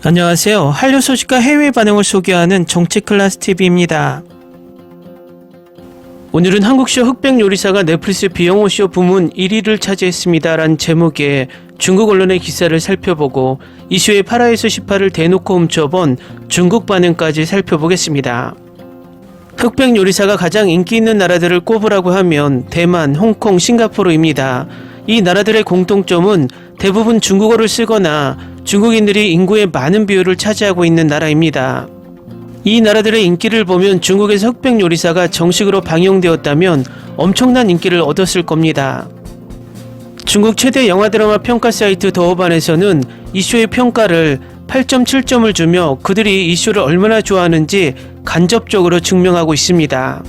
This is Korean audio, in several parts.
안녕하세요. 한류 소식과 해외 반응을 소개하는 정치클래스TV입니다. 오늘은 한국쇼 흑백 요리사가 넷플릭스 비영어쇼 부문 1위를 차지했습니다 라는 제목의 중국 언론의 기사를 살펴보고 이쇼의 8화에서 10화를 대놓고 훔쳐본 중국 반응까지 살펴보겠습니다. 흑백 요리사가 가장 인기 있는 나라들을 꼽으라고 하면 대만, 홍콩, 싱가포르입니다. 이 나라들의 공통점은 대부분 중국어를 쓰거나 중국인들이 인구의 많은 비율을 차지하고 있는 나라입니다. 이 나라들의 인기를 보면 중국에서 흑백 요리사가 정식으로 방영되었다면 엄청난 인기를 얻었을 겁니다. 중국 최대 영화 드라마 평가 사이트 더어반에서는 이 쇼의 평가를 8.7점을 주며 그들이 이 쇼를 얼마나 좋아하는지 간접적으로 증명하고 있습니다.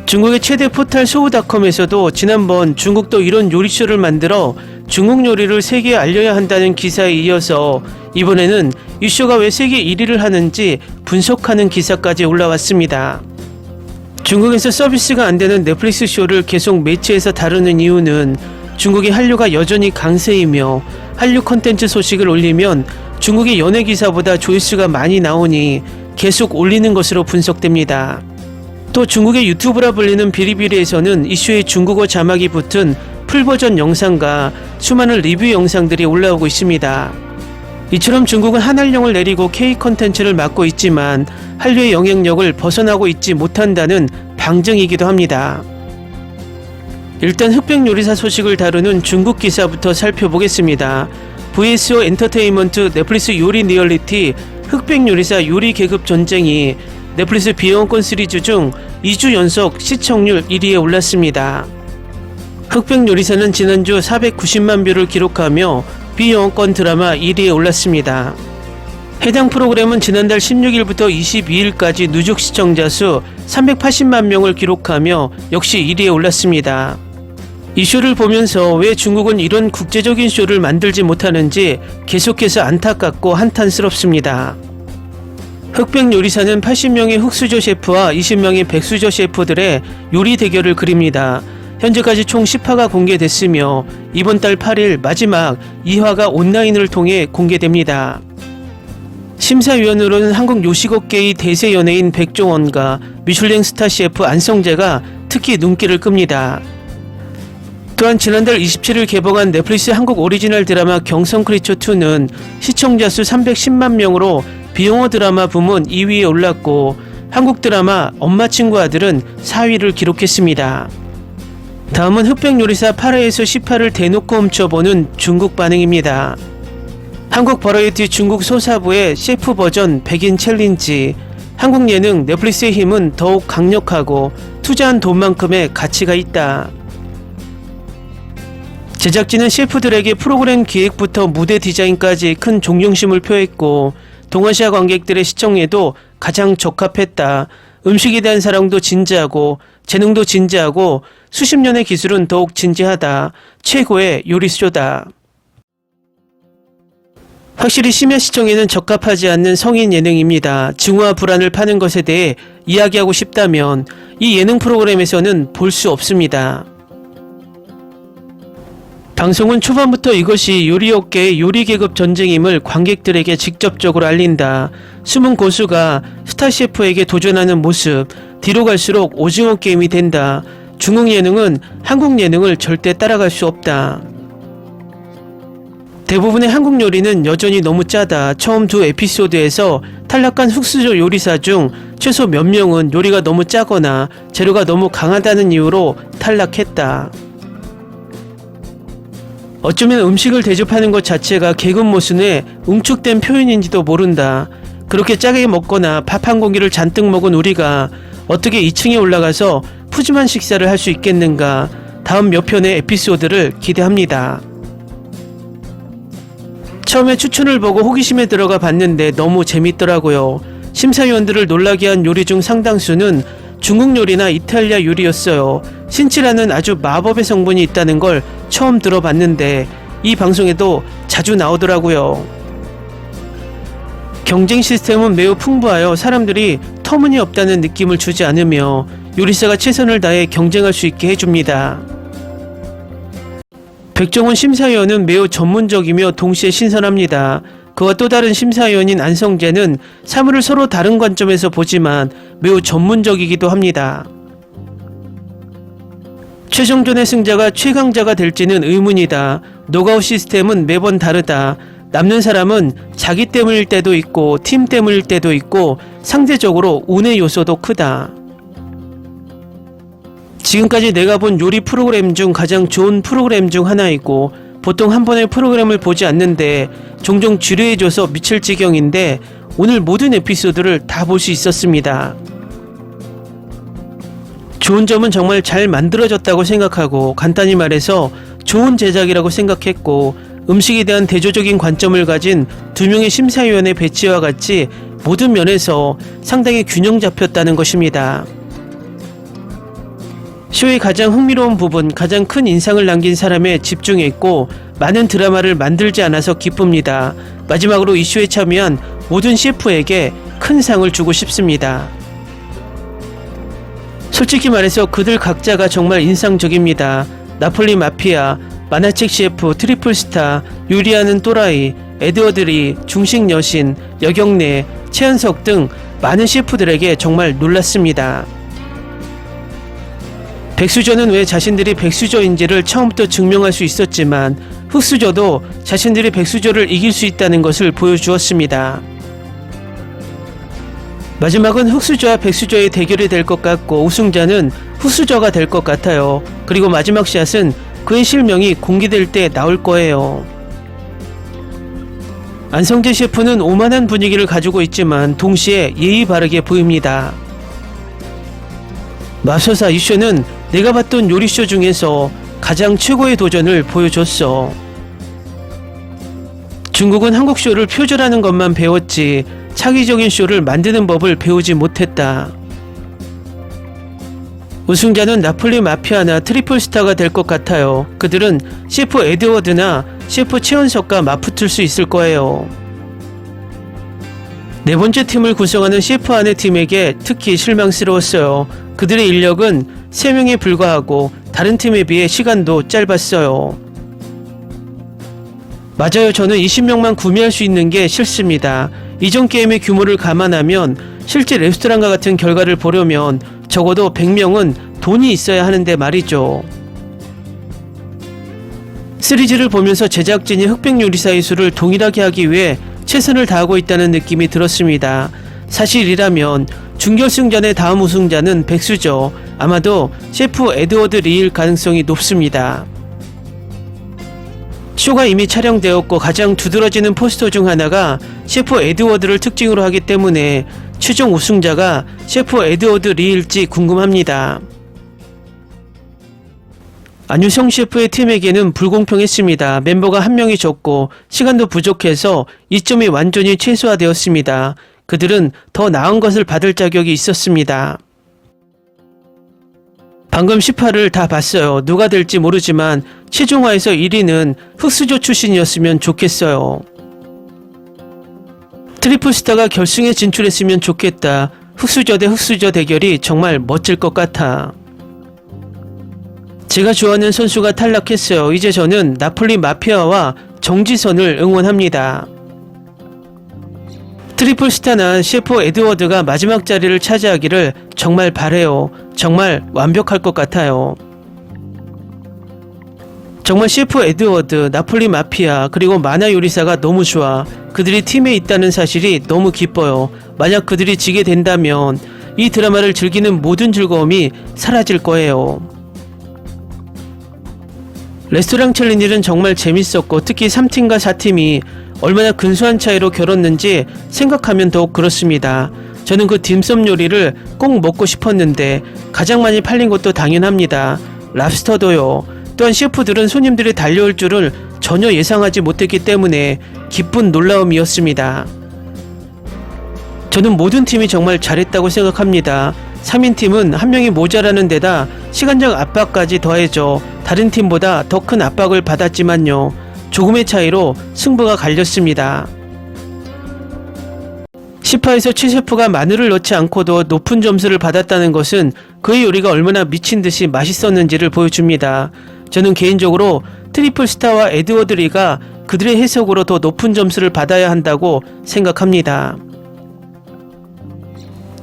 중국의 최대 포탈 소우닷컴에서도 지난번 중국도 이런 요리쇼를 만들어 중국 요리를 세계에 알려야 한다는 기사에 이어서 이번에는 이 쇼가 왜 세계 1위를 하는지 분석하는 기사까지 올라왔습니다. 중국에서 서비스가 안 되는 넷플릭스 쇼를 계속 매체에서 다루는 이유는 중국의 한류가 여전히 강세이며 한류 콘텐츠 소식을 올리면 중국의 연예 기사보다 조회수가 많이 나오니 계속 올리는 것으로 분석됩니다. 또 중국의 유튜브라 불리는 비리비리에서는 이 쇼에 중국어 자막이 붙은 풀버전 영상과 수많은 리뷰 영상들이 올라오고 있습니다. 이처럼 중국은 한한령을 내리고 K 콘텐츠를 맡고 있지만 한류의 영향력을 벗어나고 있지 못한다는 방증이기도 합니다. 일단 흑백 요리사 소식을 다루는 중국 기사부터 살펴보겠습니다. VSO 엔터테인먼트 넷플릭스 요리 리얼리티 흑백 요리사 요리 계급 전쟁이 넷플릭스 비영어권 시리즈 중 2주 연속 시청률 1위에 올랐습니다. 흑백 요리사는 지난주 490만 뷰를 기록하며 비영어권 드라마 1위에 올랐습니다. 해당 프로그램은 지난달 16일부터 22일까지 누적 시청자 수 380만 명을 기록하며 역시 1위에 올랐습니다. 이 쇼를 보면서 왜 중국은 이런 국제적인 쇼를 만들지 못하는지 계속해서 안타깝고 한탄스럽습니다. 흑백 요리사는 80명의 흑수저 셰프와 20명의 백수저 셰프들의 요리 대결을 그립니다. 현재까지 총 10화가 공개됐으며 이번 달 8일 마지막 2화가 온라인을 통해 공개됩니다. 심사위원으로는 한국 요식업계의 대세 연예인 백종원과 미슐랭 스타 셰프 안성재가 특히 눈길을 끕니다. 또한 지난달 27일 개봉한 넷플릭스 한국 오리지널 드라마 경성크리처2는 시청자 수 310만 명으로 비영어 드라마 부문 2위에 올랐고 한국 드라마 엄마 친구 아들은 4위를 기록했습니다. 다음은 흑백 요리사 8화에서 10화를 대놓고 훔쳐보는 중국 반응입니다. 한국 버라이어티 중국 소사부의 셰프 버전 백인 챌린지. 한국 예능 넷플릭스의 힘은 더욱 강력하고 투자한 돈만큼의 가치가 있다. 제작진은 셰프들에게 프로그램 기획부터 무대 디자인까지 큰 존경심을 표했고 동아시아 관객들의 시청에도 가장 적합했다. 음식에 대한 사랑도 진지하고 재능도 진지하고 수십 년의 기술은 더욱 진지하다. 최고의 요리쇼다. 확실히 심야 시청에는 적합하지 않는 성인 예능입니다. 증오와 불안을 파는 것에 대해 이야기하고 싶다면 이 예능 프로그램에서는 볼 수 없습니다. 방송은 초반부터 이것이 요리업계의 요리 계급 전쟁임을 관객들에게 직접적으로 알린다. 숨은 고수가 스타 셰프에게 도전하는 모습, 뒤로 갈수록 오징어 게임이 된다. 중국 예능은 한국 예능을 절대 따라갈 수 없다. 대부분의 한국 요리는 여전히 너무 짜다. 처음 두 에피소드에서 탈락한 흑수저 요리사 중 최소 몇 명은 요리가 너무 짜거나 재료가 너무 강하다는 이유로 탈락했다. 어쩌면 음식을 대접하는 것 자체가 계급 모순의 응축된 표현인지도 모른다. 그렇게 짜게 먹거나 밥 한 공기를 잔뜩 먹은 우리가 어떻게 2층에 올라가서 푸짐한 식사를 할 수 있겠는가. 다음 몇 편의 에피소드를 기대합니다. 처음에 추천을 보고 호기심에 들어가 봤는데 너무 재밌더라고요. 심사위원들을 놀라게 한 요리 중 상당수는 중국 요리나 이탈리아 요리였어요. 신치라는 아주 마법의 성분이 있다는 걸 처음 들어봤는데 이 방송에도 자주 나오더라고요. 경쟁 시스템은 매우 풍부하여 사람들이 터무니없다는 느낌을 주지 않으며 요리사가 최선을 다해 경쟁할 수 있게 해줍니다. 백종원 심사위원은 매우 전문적이며 동시에 신선합니다. 그와 또 다른 심사위원인 안성재는 사물을 서로 다른 관점에서 보지만 매우 전문적이기도 합니다. 최종전의 승자가 최강자가 될지는 의문이다. 노가웃 시스템은 매번 다르다. 남는 사람은 자기 때문일 때도 있고 팀 때문일 때도 있고 상대적으로 운의 요소도 크다. 지금까지 내가 본 요리 프로그램 중 가장 좋은 프로그램 중 하나이고 보통 한 번의 프로그램을 보지 않는데 종종 지루해져서 미칠 지경인데 오늘 모든 에피소드를 다 볼 수 있었습니다. 좋은 점은 정말 잘 만들어졌다고 생각하고 간단히 말해서 좋은 제작이라고 생각했고 음식에 대한 대조적인 관점을 가진 두 명의 심사위원의 배치와 같이 모든 면에서 상당히 균형 잡혔다는 것입니다. 쇼의 가장 흥미로운 부분, 가장 큰 인상을 남긴 사람에 집중했고 많은 드라마를 만들지 않아서 기쁩니다. 마지막으로 이 쇼에 참여한 모든 셰프에게 큰 상을 주고 싶습니다. 솔직히 말해서 그들 각자가 정말 인상적입니다. 나폴리 마피아, 만화책 셰프, 트리플 스타, 요리하는 또라이, 에드워드 리, 중식 여신, 여경래, 최현석 등 많은 셰프들에게 정말 놀랐습니다. 백수저는 왜 자신들이 백수저인지를 처음부터 증명할 수 있었지만 흑수저도 자신들이 백수저를 이길 수 있다는 것을 보여주었습니다. 마지막은 흑수저와 백수저의 대결이 될 것 같고 우승자는 흑수저가 될 것 같아요. 그리고 마지막 샷은 그의 실명이 공개될 때 나올 거예요. 안성재 셰프는 오만한 분위기를 가지고 있지만 동시에 예의 바르게 보입니다. 맙소사 이 쇼는 내가 봤던 요리쇼 중에서 가장 최고의 도전을 보여줬어. 중국은 한국 쇼를 표절하는 것만 배웠지 창의적인 쇼를 만드는 법을 배우지 못했다. 우승자는 나폴리 마피아나 트리플 스타가 될 것 같아요. 그들은 셰프 에드워드나 셰프 최현석과 맞붙을 수 있을 거예요. 네 번째 팀을 구성하는 셰프 아내 팀에게 특히 실망스러웠어요. 그들의 인력은 3명에 불과하고 다른 팀에 비해 시간도 짧았어요. 맞아요. 저는 20명만 구매할 수 있는 게 싫습니다. 이전 게임의 규모를 감안하면 실제 레스토랑과 같은 결과를 보려면 적어도 100명은 돈이 있어야 하는데 말이죠. 시리즈를 보면서 제작진이 흑백 요리사의 수를 동일하게 하기 위해 최선을 다하고 있다는 느낌이 들었습니다. 사실이라면 준결승전의 다음 우승자는 백수죠. 아마도 셰프 에드워드 리일 가능성이 높습니다. 쇼가 이미 촬영되었고 가장 두드러지는 포스터 중 하나가 셰프 에드워드를 특징으로 하기 때문에 최종 우승자가 셰프 에드워드 리일지 궁금합니다. 안유성 셰프의 팀에게는 불공평했습니다. 멤버가 한 명이 적고 시간도 부족해서 이점이 완전히 최소화되었습니다. 그들은 더 나은 것을 받을 자격이 있었습니다. 방금 18을 다 봤어요. 누가 될지 모르지만 최종화에서 1위는 흑수저 출신이었으면 좋겠어요. 트리플 스타가 결승에 진출했으면 좋겠다. 흑수저 대 흑수저 대결이 정말 멋질 것 같아. 제가 좋아하는 선수가 탈락했어요. 이제 저는 나폴리 마피아와 정지선을 응원합니다. 트리플 스타나 셰프 에드워드가 마지막 자리를 차지하기를 정말 바래요. 정말 완벽할 것 같아요. 정말 셰프 에드워드, 나폴리 마피아, 그리고 만화 요리사가 너무 좋아. 그들이 팀에 있다는 사실이 너무 기뻐요. 만약 그들이 지게 된다면 이 드라마를 즐기는 모든 즐거움이 사라질 거예요. 레스토랑 챌린지는 정말 재밌었고 특히 3팀과 4팀이 얼마나 근소한 차이로 겨뤘는지 생각하면 더욱 그렇습니다. 저는 그 딤섬 요리를 꼭 먹고 싶었는데 가장 많이 팔린 것도 당연합니다. 랍스터도요. 또한 셰프들은 손님들이 달려올 줄을 전혀 예상하지 못했기 때문에 기쁜 놀라움이었습니다. 저는 모든 팀이 정말 잘했다고 생각합니다. 3인팀은 한 명이 모자라는 데다 시간적 압박까지 더해져 다른 팀보다 더 큰 압박을 받았지만요. 조금의 차이로 승부가 갈렸습니다. 10화에서 최 셰프가 마늘을 넣지 않고도 높은 점수를 받았다는 것은 그의 요리가 얼마나 미친듯이 맛있었는지를 보여줍니다. 저는 개인적으로 트리플 스타와 에드워드 리가 그들의 해석으로 더 높은 점수를 받아야 한다고 생각합니다.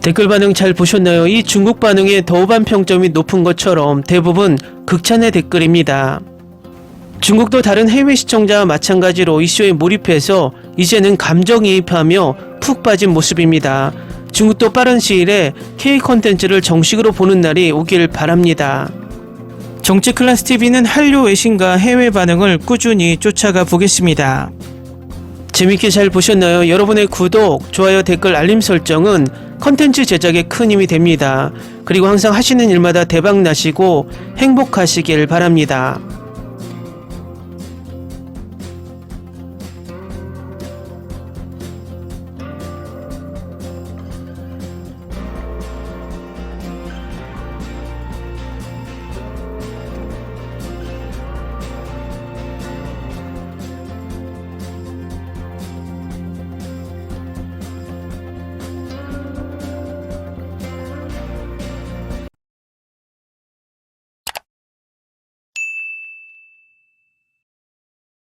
댓글 반응 잘 보셨나요? 이 중국 반응의 더우반 평점이 높은 것처럼 대부분 극찬의 댓글입니다. 중국도 다른 해외 시청자와 마찬가지로 이슈에 몰입해서 이제는 감정이입하며 푹 빠진 모습입니다. 중국도 빠른 시일에 K 콘텐츠를 정식으로 보는 날이 오길 바랍니다. 정치클래스TV는 한류 외신과 해외 반응을 꾸준히 쫓아가 보겠습니다. 재밌게 잘 보셨나요? 여러분의 구독, 좋아요, 댓글, 알림 설정은 컨텐츠 제작에 큰 힘이 됩니다. 그리고 항상 하시는 일마다 대박 나시고 행복하시길 바랍니다.